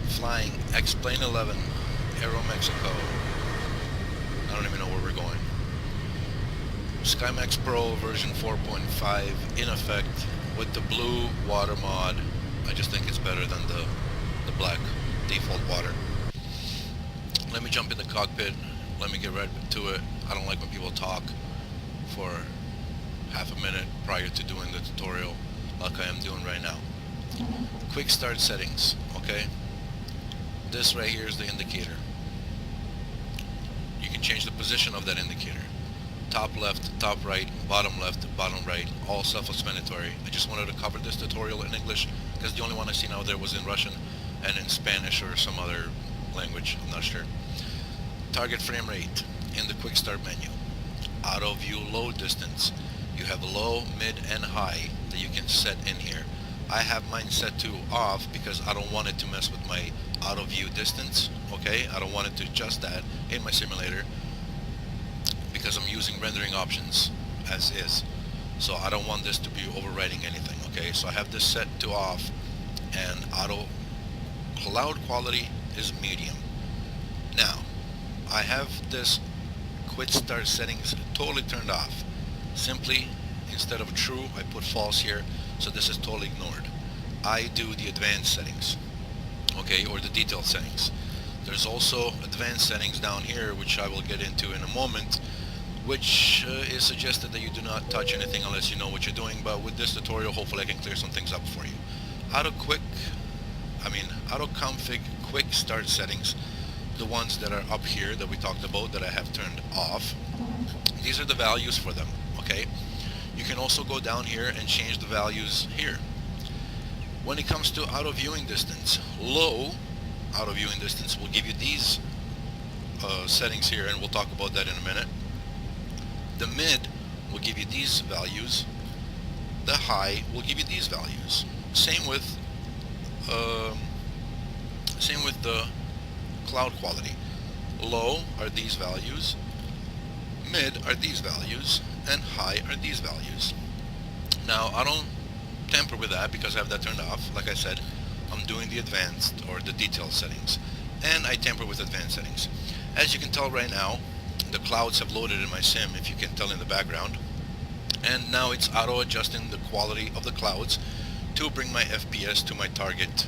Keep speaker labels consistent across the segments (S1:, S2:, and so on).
S1: flying X-Plane 11, Aero Mexico. I don't even know where we're going. SkyMax Pro version 4.5 in effect with the blue water mod. I just think it's better than the black default water. Let me jump in the cockpit. Let me get right to it. I don't like when people talk for half a minute prior to doing the tutorial like I am doing right now. Quick start settings, okay? This right here is the indicator. You can change the position of that indicator. Top left, top right, bottom left, bottom right, all self-explanatory. I just wanted to cover this tutorial in English because the only one I've seen out there was in Russian and in Spanish or some other language, I'm not sure. Target frame rate in the quick start menu. Auto view load distance. You have low, mid, and high that you can set in here. I have mine set to off because I don't want it to mess with my auto view distance, okay? I don't want it to adjust that in my simulator because I'm using rendering options as is. So I don't want this to be overriding anything, okay? So I have this set to off, and auto cloud quality is medium. Now, I have this quick start settings totally turned off. Simply, instead of true, I put false here, so this is totally ignored. I do the advanced settings, okay, or the detailed settings. There's also advanced settings down here, which I will get into in a moment, which is suggested that you do not touch anything unless you know what you're doing, but with this tutorial, hopefully I can clear some things up for you. Auto config quick start settings, the ones that are up here that we talked about that I have turned off. These are the values for them, okay? You can also go down here and change the values here. When it comes to auto viewing distance, low auto viewing distance will give you these settings here, and we'll talk about that in a minute. The mid will give you these values. The high will give you these values. Same with the cloud quality. Low are these values, mid are these values, and high are these values. Now I don't tamper with that because I have that turned off. Like I said, I'm doing the advanced or the detailed settings, and I tamper with advanced settings. As you can tell right now, the clouds have loaded in my sim, if you can tell in the background, and now it's auto adjusting the quality of the clouds to bring my FPS to my target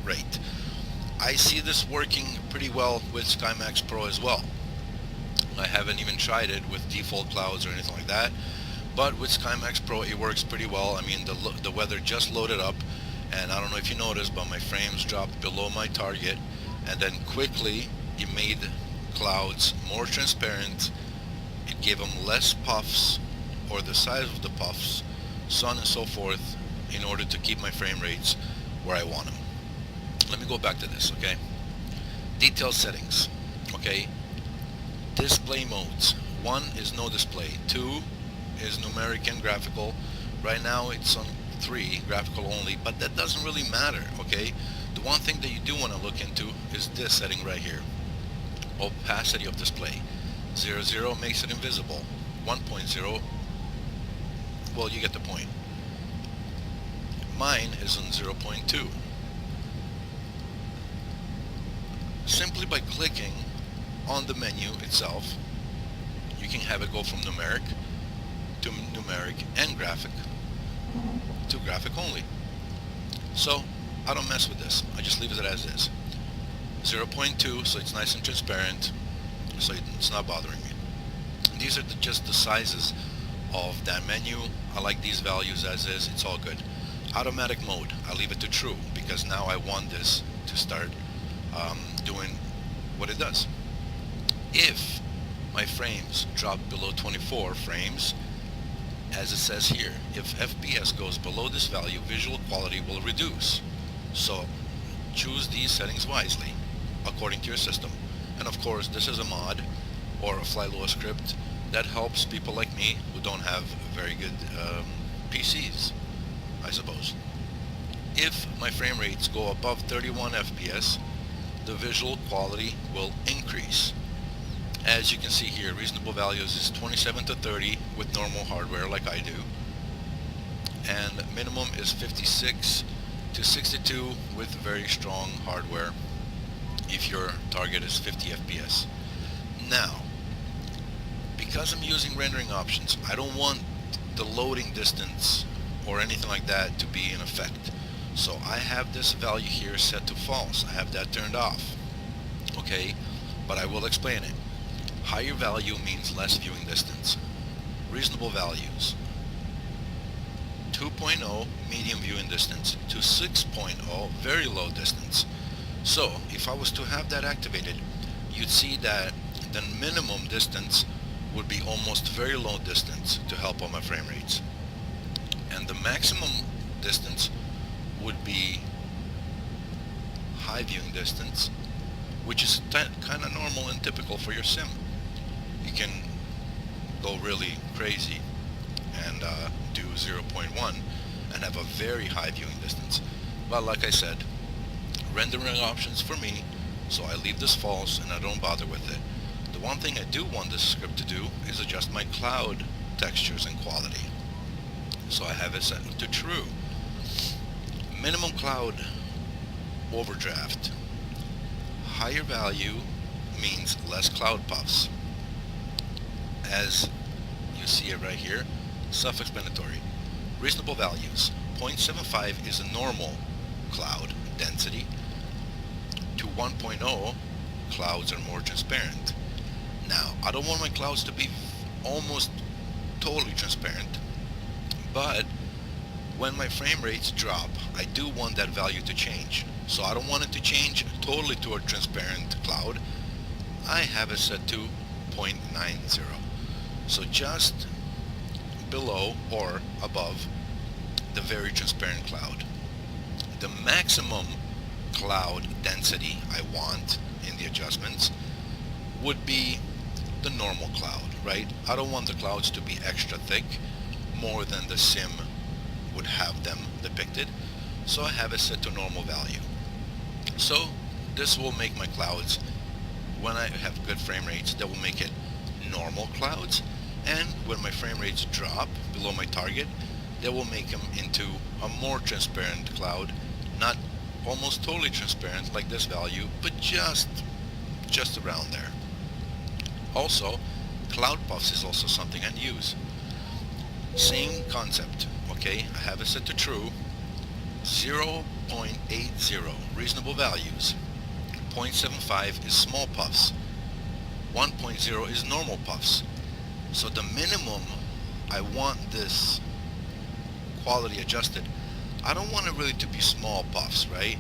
S1: rate. I see this working pretty well with SkyMax Pro as well. I haven't even tried it with default clouds or anything like that, but with SkyMax Pro it works pretty well. I mean, the weather just loaded up, and I don't know if you noticed, but my frames dropped below my target, and then quickly it made clouds more transparent. It gave them less puffs, or the size of the puffs, so on and so forth, in order to keep my frame rates where I want them. Let me go back to this, okay? Detail settings, okay? Display modes. 1 is no display. 2 is numeric and graphical. Right now it's on 3, graphical only, but that doesn't really matter, okay? The one thing that you do want to look into is this setting right here. Opacity of display. 0.0 makes it invisible. 1.0, well, you get the point. Mine is on 0.2. Simply by clicking on the menu itself, you can have it go from numeric to numeric and graphic to graphic only. So I don't mess with this. I just leave it as is. 0.2, so it's nice and transparent, so it's not bothering me. These are just the sizes of that menu. I like these values as is. It's all good. Automatic mode, I leave it to true because now I want this to start doing what it does. If my frames drop below 24 frames, as it says here, if FPS goes below this value, visual quality will reduce. So choose these settings wisely according to your system. And of course, this is a mod or a FlywithLUA script that helps people like me who don't have very good PCs, I suppose. If my frame rates go above 31 FPS, the visual quality will increase. As you can see here, reasonable values is 27 to 30 with normal hardware like I do, and minimum is 56 to 62 with very strong hardware if your target is 50 FPS. Now, because I'm using rendering options, I don't want the loading distance or anything like that to be in effect. So I have this value here set to false. I have that turned off. Okay, but I will explain it. Higher value means less viewing distance. Reasonable values. 2.0 medium viewing distance to 6.0 very low distance. So if I was to have that activated, you'd see that the minimum distance would be almost very low distance to help on my frame rates, and the maximum distance would be high viewing distance, which is kind of normal and typical for your sim. You can go really crazy and do 0.1 and have a very high viewing distance. But like I said, rendering options for me, so I leave this false and I don't bother with it. The one thing I do want this script to do is adjust my cloud textures and quality. So I have it set to true. Minimum cloud overdraft. Higher value means less cloud puffs. As you see it right here, self-explanatory. Reasonable values. 0.75 is a normal cloud density. To 1.0, clouds are more transparent. Now, I don't want my clouds to be almost totally transparent, but when my frame rates drop, I do want that value to change. So I don't want it to change totally to a transparent cloud. I have it set to 0.90. So just below or above the very transparent cloud. The maximum cloud density I want in the adjustments would be the normal cloud, right? I don't want the clouds to be extra thick, more than the sim would have them depicted. So I have it set to normal value. So this will make my clouds, when I have good frame rates, that will make it normal clouds, and when my frame rates drop below my target, that will make them into a more transparent cloud, not almost totally transparent like this value, but just around there. Also, cloud puffs is also something I'd use. Same concept, okay? I have it set to true. 0.80 reasonable values. 0.75 is small puffs. 1.0 is normal puffs. So the minimum I want this quality adjusted, I don't want it really to be small puffs, right?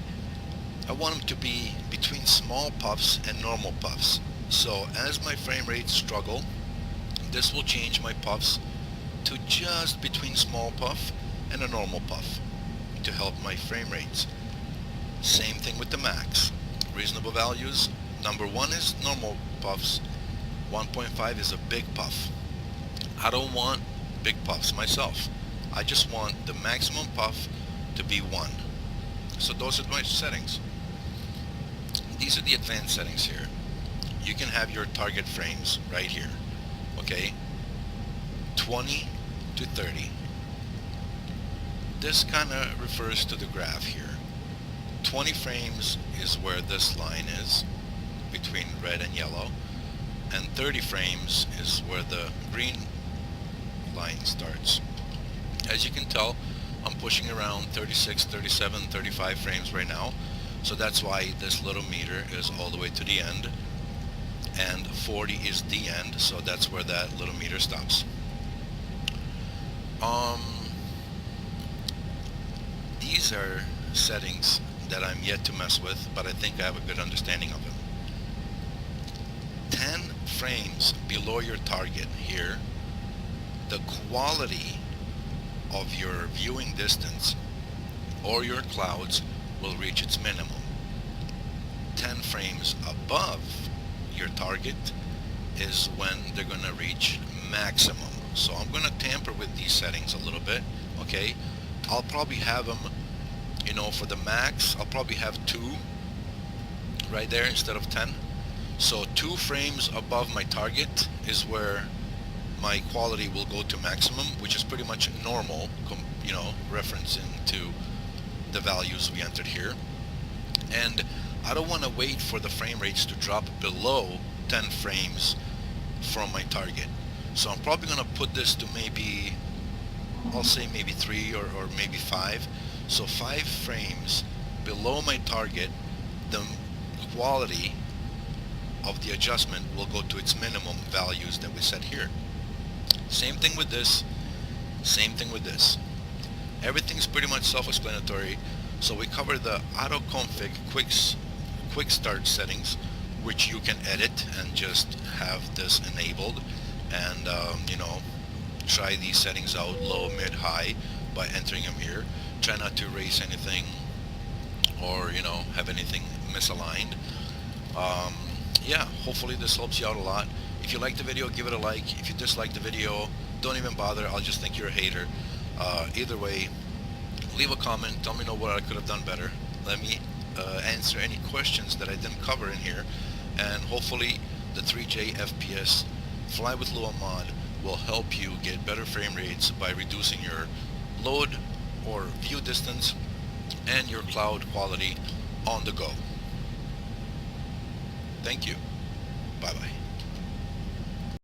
S1: I want them to be between small puffs and normal puffs. So as my frame rates struggle, this will change my puffs to just between small puff and a normal puff to help my frame rates. Same thing with the max. Reasonable values. Number 1 is normal puffs. 1.5 is a big puff. I don't want big puffs myself. I just want the maximum puff to be 1. So those are my settings. These are the advanced settings here. You can have your target frames right here. Okay? 20 to 30. This kind of refers to the graph here. 20 frames is where this line is between red and yellow, and 30 frames is where the green line starts. As you can tell, I'm pushing around 36, 37, 35 frames right now, so that's why this little meter is all the way to the end, and 40 is the end, so that's where that little meter stops. These are settings that I'm yet to mess with, but I think I have a good understanding of them. 10 frames below your target here, the quality of your viewing distance or your clouds will reach its minimum. 10 frames above your target is when they're going to reach maximum. So I'm going to tamper with these settings a little bit, okay? I'll probably have them, you know, for the max, I'll probably have 2 right there instead of 10. So 2 frames above my target is where my quality will go to maximum, which is pretty much normal, you know, referencing to the values we entered here, and I don't want to wait for the frame rates to drop below 10 frames from my target. So I'm probably going to put this to maybe, I'll say maybe 3 or maybe 5. So 5 frames below my target, the quality of the adjustment will go to its minimum values that we set here. Same thing with this, same thing with this. Everything's pretty much self-explanatory. So we cover the auto config quick start settings, which you can edit and just have this enabled, and you know, try these settings out, low, mid, high, by entering them here. Try not to erase anything or, you know, have anything misaligned. Yeah, hopefully this helps you out a lot. If you like the video, give it a like. If you dislike the video, don't even bother. I'll just think you're a hater. Either way, leave a comment. Tell me what I could have done better. Let me answer any questions that I didn't cover in here. And hopefully the 3J FPS FlywithLUA mod will help you get better frame rates by reducing your load or view distance and your cloud quality on the go. Thank you. Bye-bye.